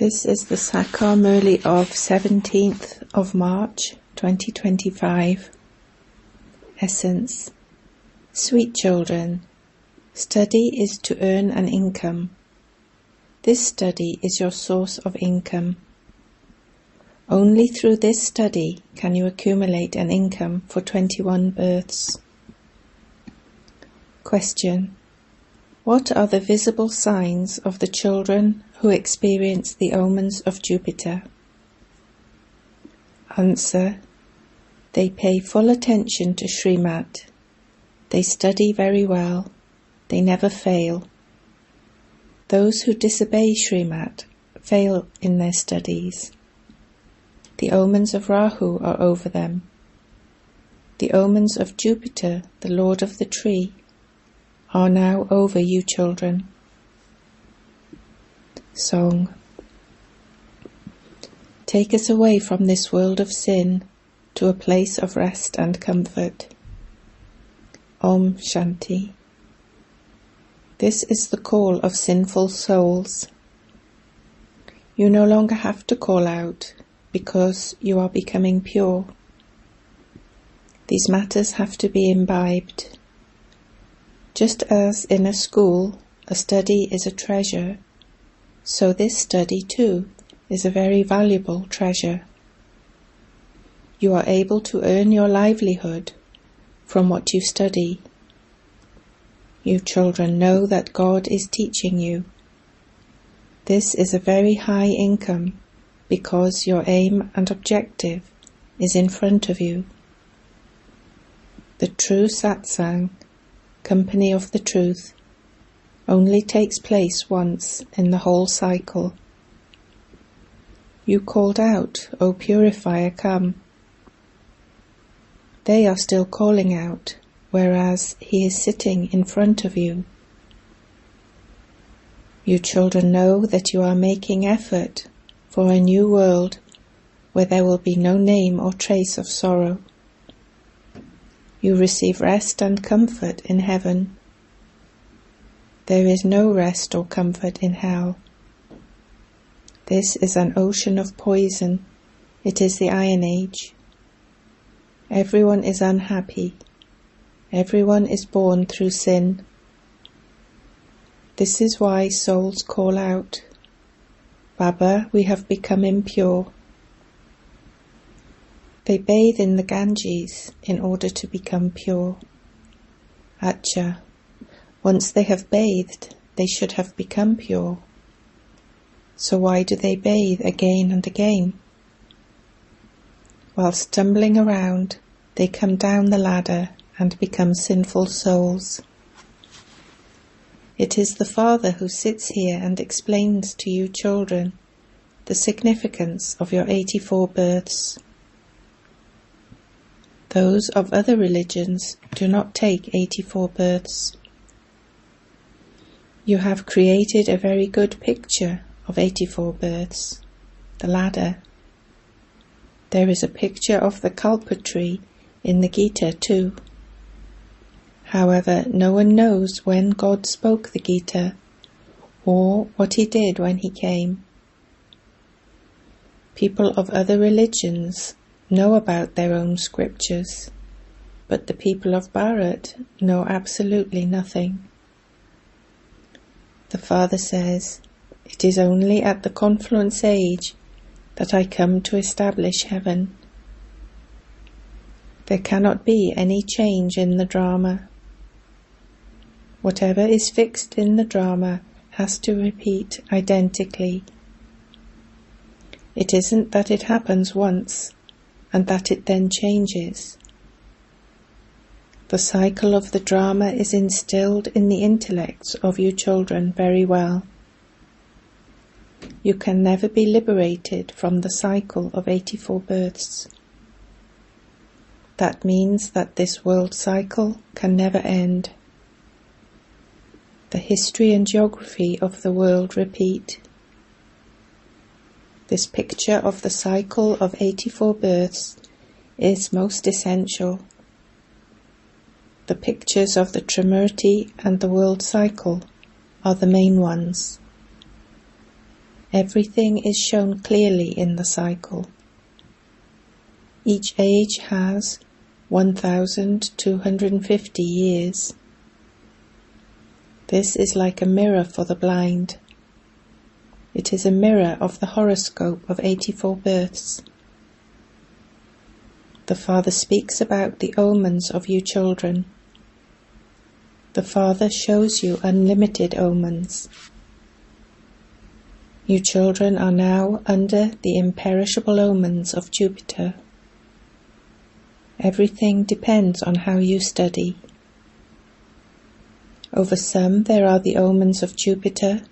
This is the Sakar Murli of 17th of March 2025. Essence. Sweet children, study is to earn an income. This study is your source of income. Only through this study can you accumulate an income for 21 births. Question. What are the visible signs of the children who experience the omens of Jupiter? Answer. They pay full attention to Srimad. They study very well. They never fail. Those who disobey Srimad fail in their studies. The omens of Rahu are over them. The omens of Jupiter, the lord of the tree, are now over you children. Song. Take us away from this world of sin to a place of rest and comfort. Om Shanti. This is the call of sinful souls. You no longer have to call out because you are becoming pure. These matters have to be imbibed. Just as in a school a study is a treasure, so this study too is a very valuable treasure. You are able to earn your livelihood from what you study. You children know that God is teaching you. This is a very high income because your aim and objective is in front of you. The true satsang, company of the truth, only takes place once in the whole cycle. You called out, O purifier, come. They are still calling out, whereas he is sitting in front of you. You children know that you are making effort for a new world where there will be no name or trace of sorrow. You receive rest and comfort in heaven. There is no rest or comfort in hell. This is an ocean of poison. It is the Iron Age. Everyone is unhappy. Everyone is born through sin. This is why souls call out, Baba, we have become impure. They bathe in the Ganges in order to become pure. Acha, once they have bathed, they should have become pure. So why do they bathe again and again? While stumbling around, they come down the ladder and become sinful souls. It is the Father who sits here and explains to you children the significance of your 84 births. Those of other religions do not take 84 births. You have created a very good picture of 84 births, the ladder. There is a picture of the Kalpa tree in the Gita too. However, no one knows when God spoke the Gita or what he did when he came. People of other religions know about their own scriptures, but the people of Bharat know absolutely nothing. The Father says, it is only at the confluence age that I come to establish heaven. There cannot be any change in the drama. Whatever is fixed in the drama has to repeat identically. It isn't that it happens once and that it then changes. The cycle of the drama is instilled in the intellects of you children very well. You can never be liberated from the cycle of 84 births. That means that this world cycle can never end. The history and geography of the world repeat. This picture of the cycle of 84 births is most essential. The pictures of the Trimurti and the world cycle are the main ones. Everything is shown clearly in the cycle. Each age has 1,250 years. This is like a mirror for the blind. It is a mirror of the horoscope of 84 births. The Father speaks about the omens of you children. The Father shows you unlimited omens. You children are now under the imperishable omens of Jupiter. Everything depends on how you study. Over some there are the omens of Jupiter,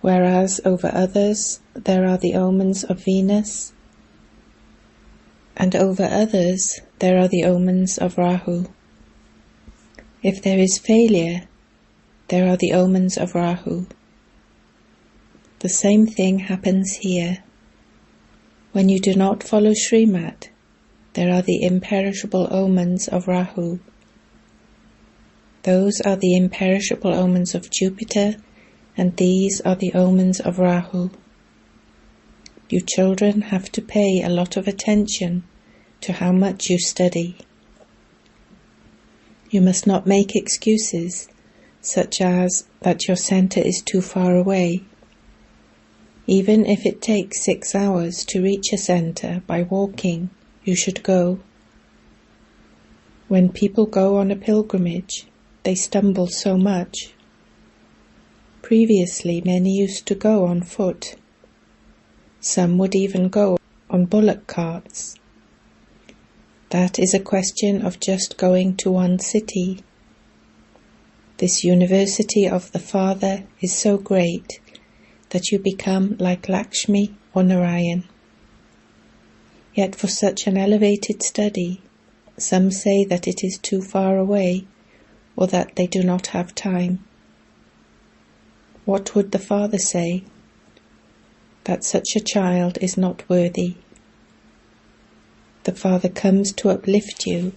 whereas over others there are the omens of Venus, and over others there are the omens of Rahu. If there is failure, there are the omens of Rahu. The same thing happens here. When you do not follow Srimad, there are the imperishable omens of Rahu. Those are the imperishable omens of Jupiter, and these are the omens of Rahu. You children have to pay a lot of attention to how much you study. You must not make excuses, such as that your center is too far away. Even if it takes 6 hours to reach a center by walking, you should go. When people go on a pilgrimage, they stumble so much. Previously, many used to go on foot. Some would even go on bullock carts. That is a question of just going to one city. This university of the Father is so great that you become like Lakshmi or Narayan. Yet for such an elevated study, some say that it is too far away, or that they do not have time. What would the Father say? That such a child is not worthy. The Father comes to uplift you,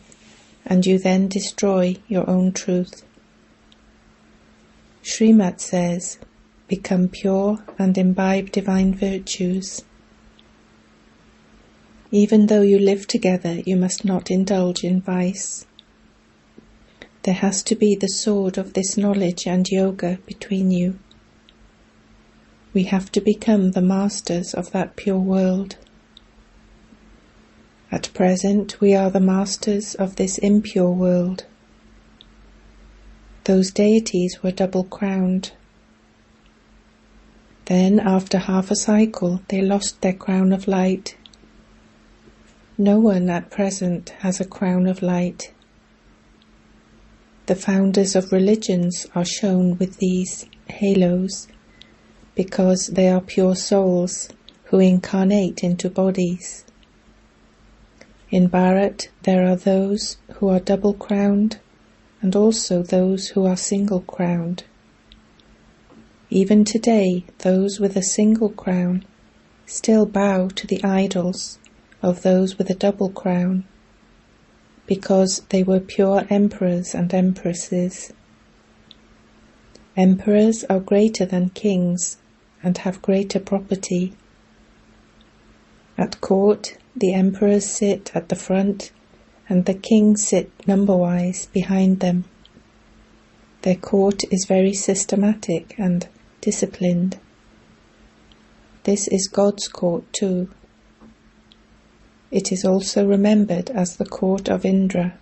and you then destroy your own truth. Srimad says, become pure and imbibe divine virtues. Even though you live together, you must not indulge in vice. There has to be the sword of this knowledge and yoga between you. We have to become the masters of that pure world. At present, we are the masters of this impure world. Those deities were double-crowned. Then, after half a cycle, they lost their crown of light. No one at present has a crown of light. The founders of religions are shown with these halos, because they are pure souls who incarnate into bodies. In Bharat, there are those who are double-crowned, and also those who are single-crowned. Even today, those with a single crown still bow to the idols of those with a double crown, because they were pure emperors and empresses. Emperors are greater than kings and have greater property. At court, the emperors sit at the front and the kings sit number-wise behind them. Their court is very systematic and disciplined. This is God's court too. It is also remembered as the court of Indra.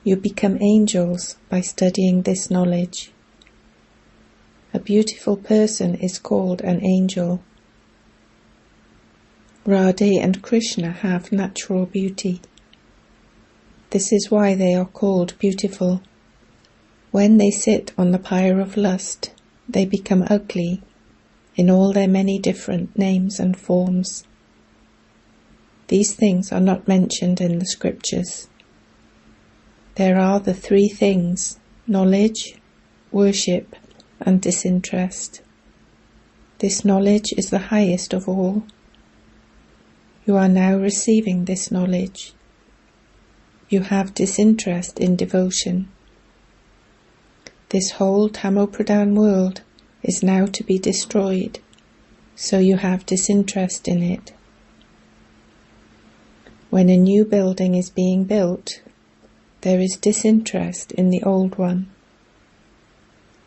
You become angels by studying this knowledge. A beautiful person is called an angel. Radhe and Krishna have natural beauty. This is why they are called beautiful. When they sit on the pyre of lust, they become ugly in all their many different names and forms. These things are not mentioned in the scriptures. There are the three things: knowledge, worship, and disinterest. This knowledge is the highest of all. You are now receiving this knowledge. You have disinterest in devotion. This whole Tamopradhan world is now to be destroyed, so you have disinterest in it. When a new building is being built, there is disinterest in the old one.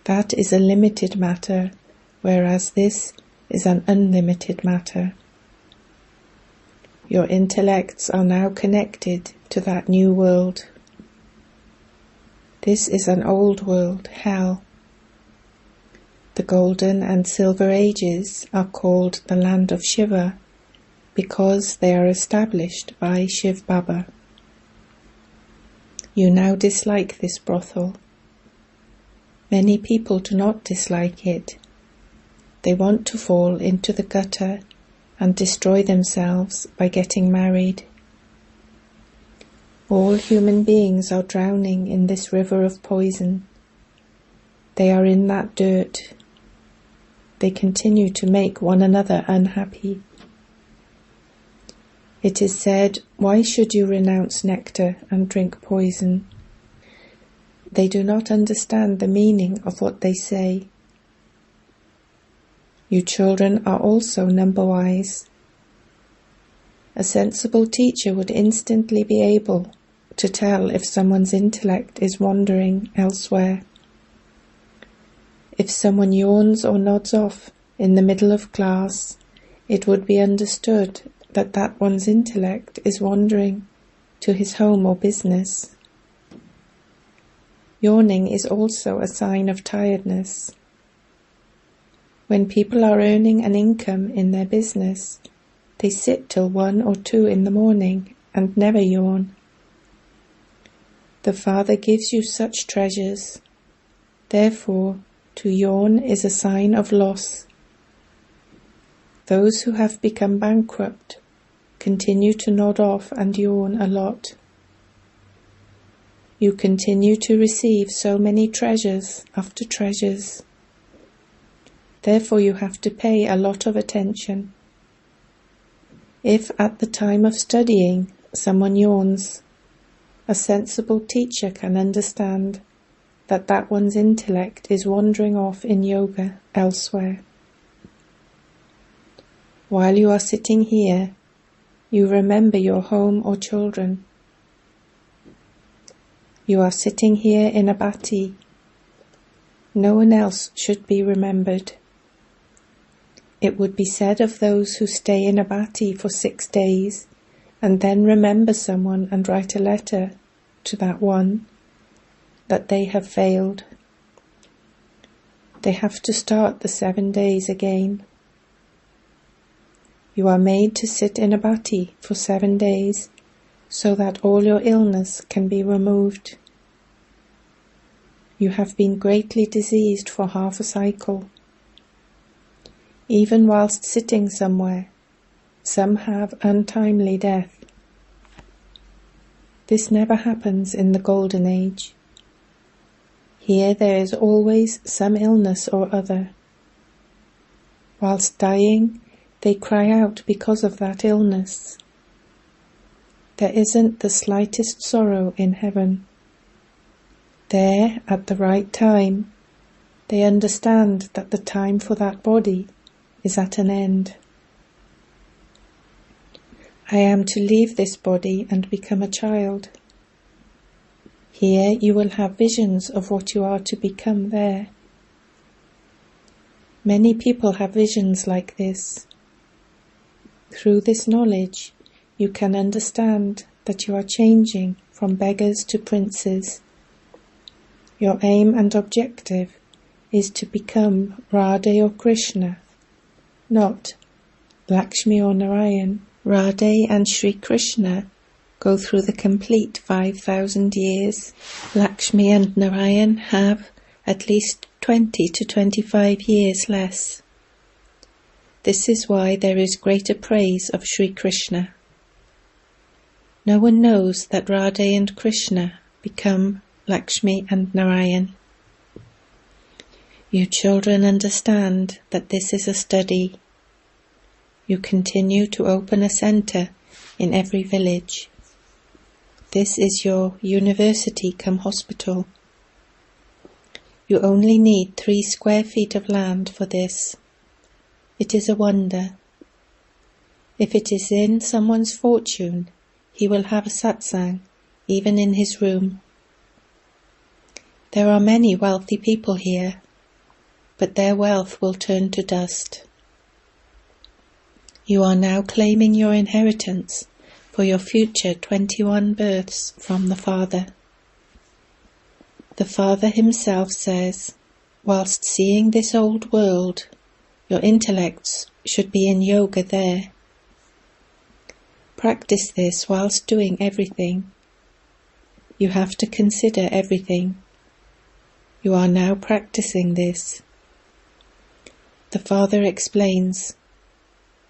That is a limited matter, whereas this is an unlimited matter. Your intellects are now connected to that new world. This is an old world, hell. The golden and silver ages are called the land of Shiva because they are established by shivbaba. You now dislike this brothel. Many people do not dislike it. They want to fall into the gutter and destroy themselves by getting married. All human beings are drowning in this river of poison. They are in that dirt. They continue to make one another unhappy. It is said, why should you renounce nectar and drink poison? They do not understand the meaning of what they say. You children are also number-wise. A sensible teacher would instantly be able to tell if someone's intellect is wandering elsewhere. If someone yawns or nods off in the middle of class, it would be understood that that one's intellect is wandering to his home or business. Yawning is also a sign of tiredness. When people are earning an income in their business, they sit till 1 or 2 in the morning and never yawn. The Father gives you such treasures. Therefore, to yawn is a sign of loss. Those who have become bankrupt continue to nod off and yawn a lot. You continue to receive so many treasures after treasures. Therefore you have to pay a lot of attention. If at the time of studying someone yawns, a sensible teacher can understand that that one's intellect is wandering off in yoga elsewhere. While you are sitting here, you remember your home or children. You are sitting here in a bhati. No one else should be remembered. It would be said of those who stay in a bhati for 6 days and then remember someone and write a letter to that one, that they have failed. They have to start the 7 days again. You are made to sit in a bhati for 7 days so that all your illness can be removed. You have been greatly diseased for half a cycle. Even whilst sitting somewhere, some have untimely death. This never happens in the Golden Age. Here there is always some illness or other. Whilst dying, they cry out because of that illness. There isn't the slightest sorrow in heaven. There, at the right time, they understand that the time for that body is at an end. I am to leave this body and become a child. Here you will have visions of what you are to become there. Many people have visions like this. Through this knowledge, you can understand that you are changing from beggars to princes. Your aim and objective is to become Radha or Krishna, not Lakshmi or Narayan. Radha and Sri Krishna go through the complete 5,000 years. Lakshmi and Narayan have at least 20 to 25 years less. This is why there is greater praise of Sri Krishna. No one knows that Radha and Krishna become Lakshmi and Narayan. You children understand that this is a study. You continue to open a centre in every village. This is your university cum hospital. You only need 3 square feet of land for this. It is a wonder. If it is in someone's fortune, he will have a satsang, even in his room. There are many wealthy people here, but their wealth will turn to dust. You are now claiming your inheritance for your future 21 births from the Father. The Father himself says, whilst seeing this old world, your intellects should be in yoga there. Practice this whilst doing everything. You have to consider everything. You are now practicing this. The Father explains,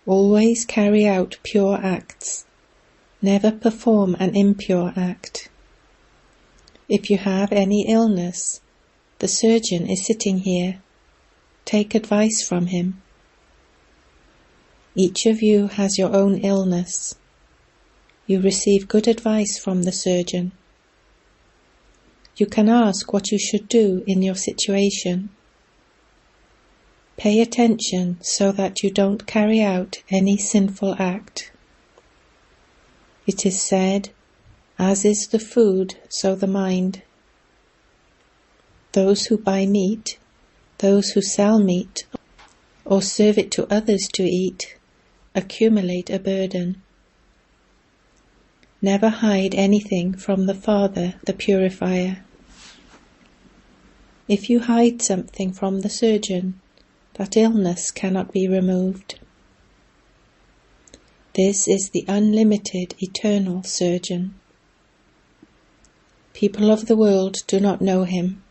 always carry out pure acts. Never perform an impure act. If you have any illness, the surgeon is sitting here. Take advice from him. Each of you has your own illness. You receive good advice from the surgeon. You can ask what you should do in your situation. Pay attention so that you don't carry out any sinful act. It is said, as is the food, so the mind. Those who buy meat, those who sell meat, or serve it to others to eat, accumulate a burden. Never hide anything from the Father, the Purifier. If you hide something from the surgeon, that illness cannot be removed. This is the unlimited, eternal surgeon. People of the world do not know him.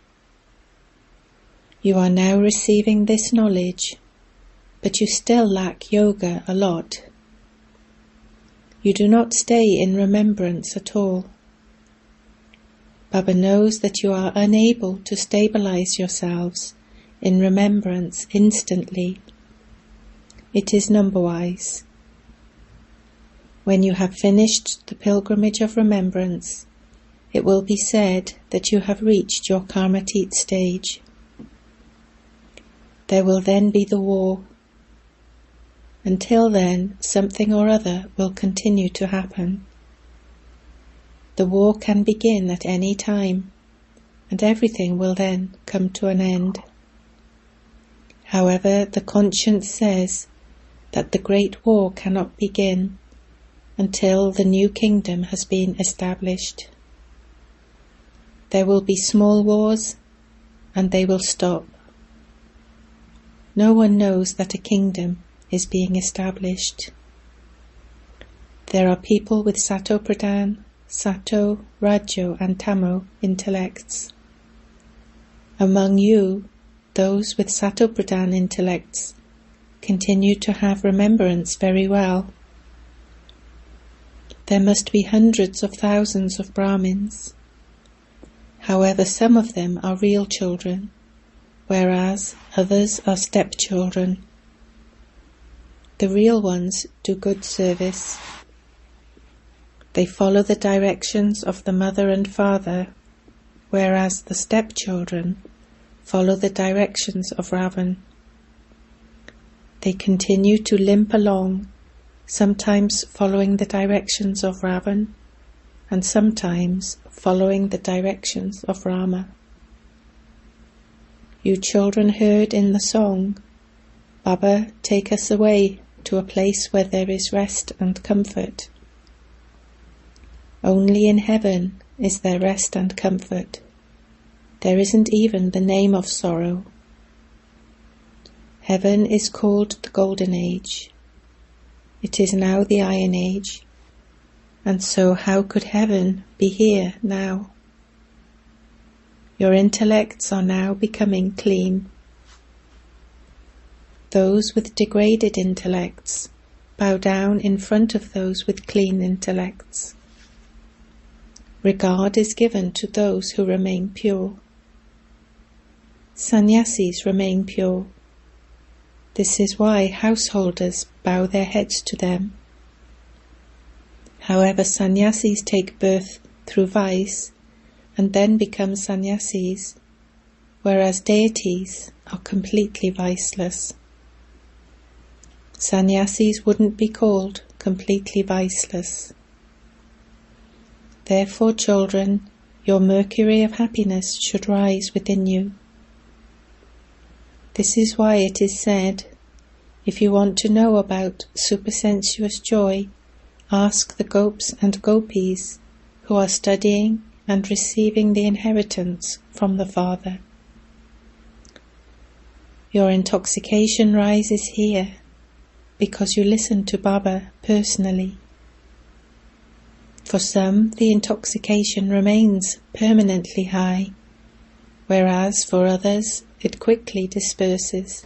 You are now receiving this knowledge, but you still lack yoga a lot. You do not stay in remembrance at all. Baba knows that you are unable to stabilize yourselves in remembrance instantly. It is number-wise. When you have finished the pilgrimage of remembrance, it will be said that you have reached your Karmatit stage. There will then be the war. Until then, something or other will continue to happen. The war can begin at any time, and everything will then come to an end. However, the conscience says that the great war cannot begin until the new kingdom has been established. There will be small wars, and they will stop. No one knows that a kingdom is being established. There are people with Sato Pradhan, Sato, Rajo and Tamo intellects. Among you, those with Sato Pradhan intellects continue to have remembrance very well. There must be hundreds of thousands of Brahmins. However, some of them are real children, whereas others are stepchildren. The real ones do good service. They follow the directions of the mother and father, whereas the stepchildren follow the directions of Ravan. They continue to limp along, sometimes following the directions of Ravan, and sometimes following the directions of Rama. You children heard in the song, Baba, take us away to a place where there is rest and comfort. Only in heaven is there rest and comfort. There isn't even the name of sorrow. Heaven is called the Golden Age. It is now the Iron Age, and so how could heaven be here now? Your intellects are now becoming clean. Those with degraded intellects bow down in front of those with clean intellects. Regard is given to those who remain pure. Sannyasis remain pure. This is why householders bow their heads to them. However, sannyasis take birth through vice and then become sannyasis, whereas deities are completely viceless. Sannyasis wouldn't be called completely viceless. Therefore, children, your mercury of happiness should rise within you. This is why it is said, if you want to know about supersensuous joy, ask the gopis and gopis who are studying and receiving the inheritance from the Father. Your intoxication rises here because you listen to Baba personally. For some, the intoxication remains permanently high, whereas for others it quickly disperses.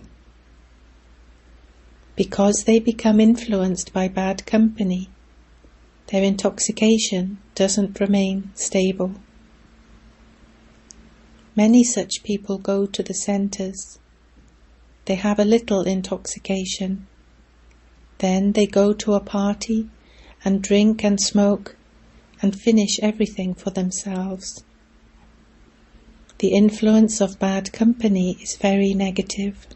Because they become influenced by bad company, their intoxication doesn't remain stable. Many such people go to the centres. They have a little intoxication. Then they go to a party and drink and smoke and finish everything for themselves. The influence of bad company is very negative.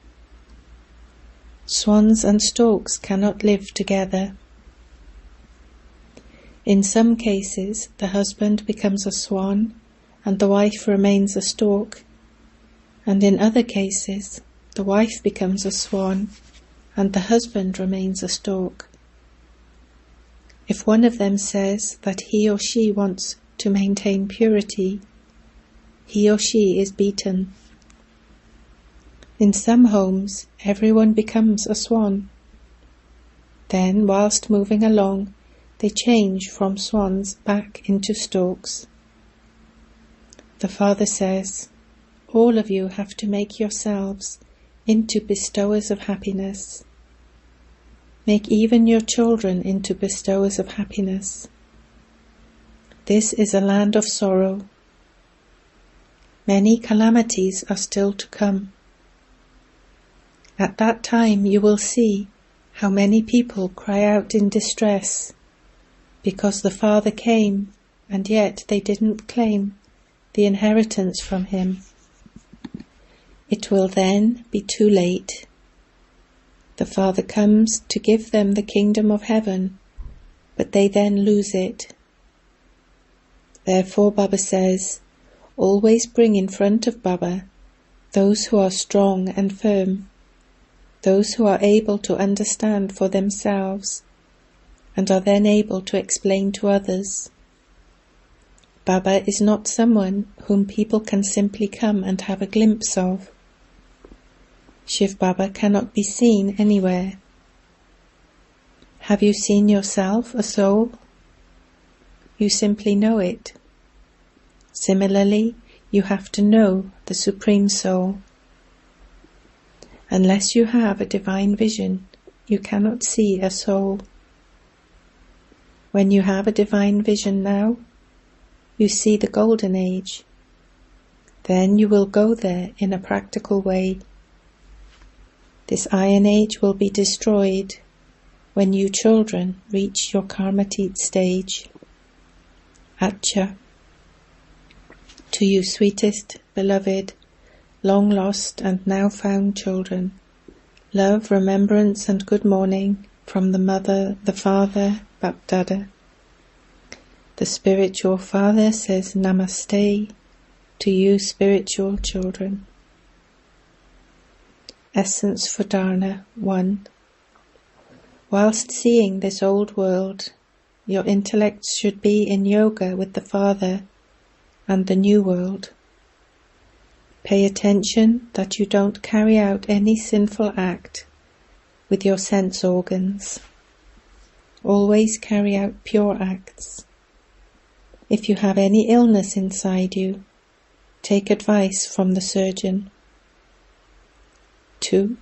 Swans and storks cannot live together. In some cases, the husband becomes a swan and the wife remains a stork, and in other cases, the wife becomes a swan and the husband remains a stork. If one of them says that he or she wants to maintain purity, he or she is beaten. In some homes, everyone becomes a swan. Then, whilst moving along, they change from swans back into storks. The Father says, all of you have to make yourselves into bestowers of happiness. Make even your children into bestowers of happiness. This is a land of sorrow. Many calamities are still to come. At that time you will see how many people cry out in distress because the Father came and yet they didn't claim the inheritance from him. It will then be too late. The Father comes to give them the kingdom of heaven, but they then lose it. Therefore Baba says, always bring in front of Baba those who are strong and firm, those who are able to understand for themselves and are then able to explain to others. Baba is not someone whom people can simply come and have a glimpse of. Shivbaba cannot be seen anywhere. Have you seen yourself a soul? You simply know it. Similarly, you have to know the Supreme Soul. Unless you have a divine vision, you cannot see a soul. When you have a divine vision now, you see the Golden Age. Then you will go there in a practical way. This Iron Age will be destroyed when you children reach your Karmatit stage. Acha. To you sweetest, beloved, long lost and now found children, love, remembrance and good morning from the Mother, the Father, BapDada. The spiritual Father says Namaste to you spiritual children. Essence for Dharna 1. Whilst seeing this old world, your intellects should be in yoga with the Father and the new world. Pay attention that you don't carry out any sinful act with your sense organs. Always carry out pure acts. If you have any illness inside you, take advice from the surgeon. 2.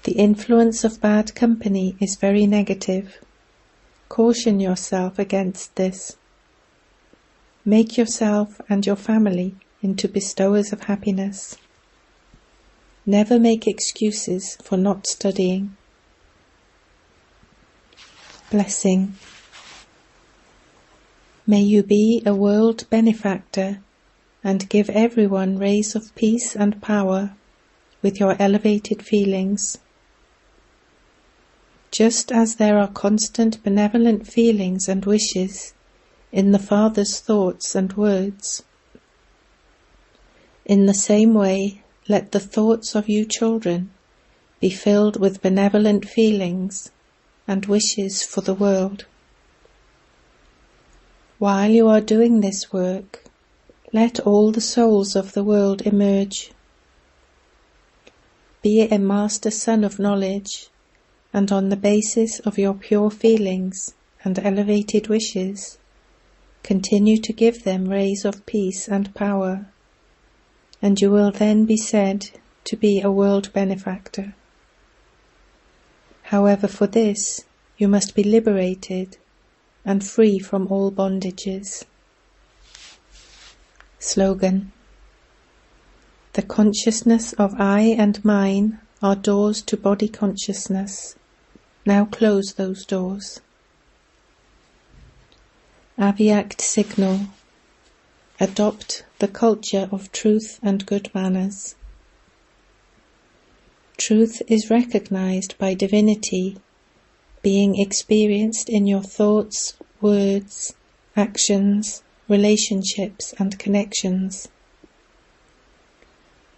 The influence of bad company is very negative. Caution yourself against this. Make yourself and your family into bestowers of happiness. Never make excuses for not studying. Blessing. May you be a world benefactor and give everyone rays of peace and power with your elevated feelings. Just as there are constant benevolent feelings and wishes in the Father's thoughts and words, in the same way let the thoughts of you children be filled with benevolent feelings and wishes for the world. While you are doing this work, let all the souls of the world emerge. Be a master son of knowledge, and on the basis of your pure feelings and elevated wishes, continue to give them rays of peace and power, and you will then be said to be a world benefactor. However, for this, you must be liberated and free from all bondages. Slogan: the consciousness of I and mine are doors to body consciousness. Now close those doors. Avyakt signal: adopt the culture of truth and good manners. Truth is recognized by divinity, being experienced in your thoughts, words, actions, relationships and connections.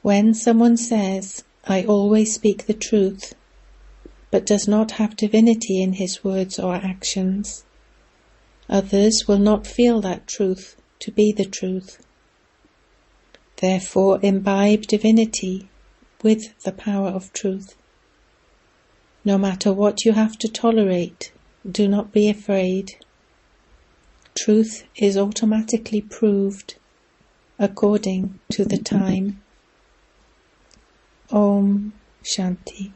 When someone says, "I always speak the truth," but does not have divinity in his words or actions, others will not feel that truth to be the truth. Therefore, imbibe divinity with the power of truth. No matter what you have to tolerate, do not be afraid. Truth is automatically proved according to the time. Om Shanti.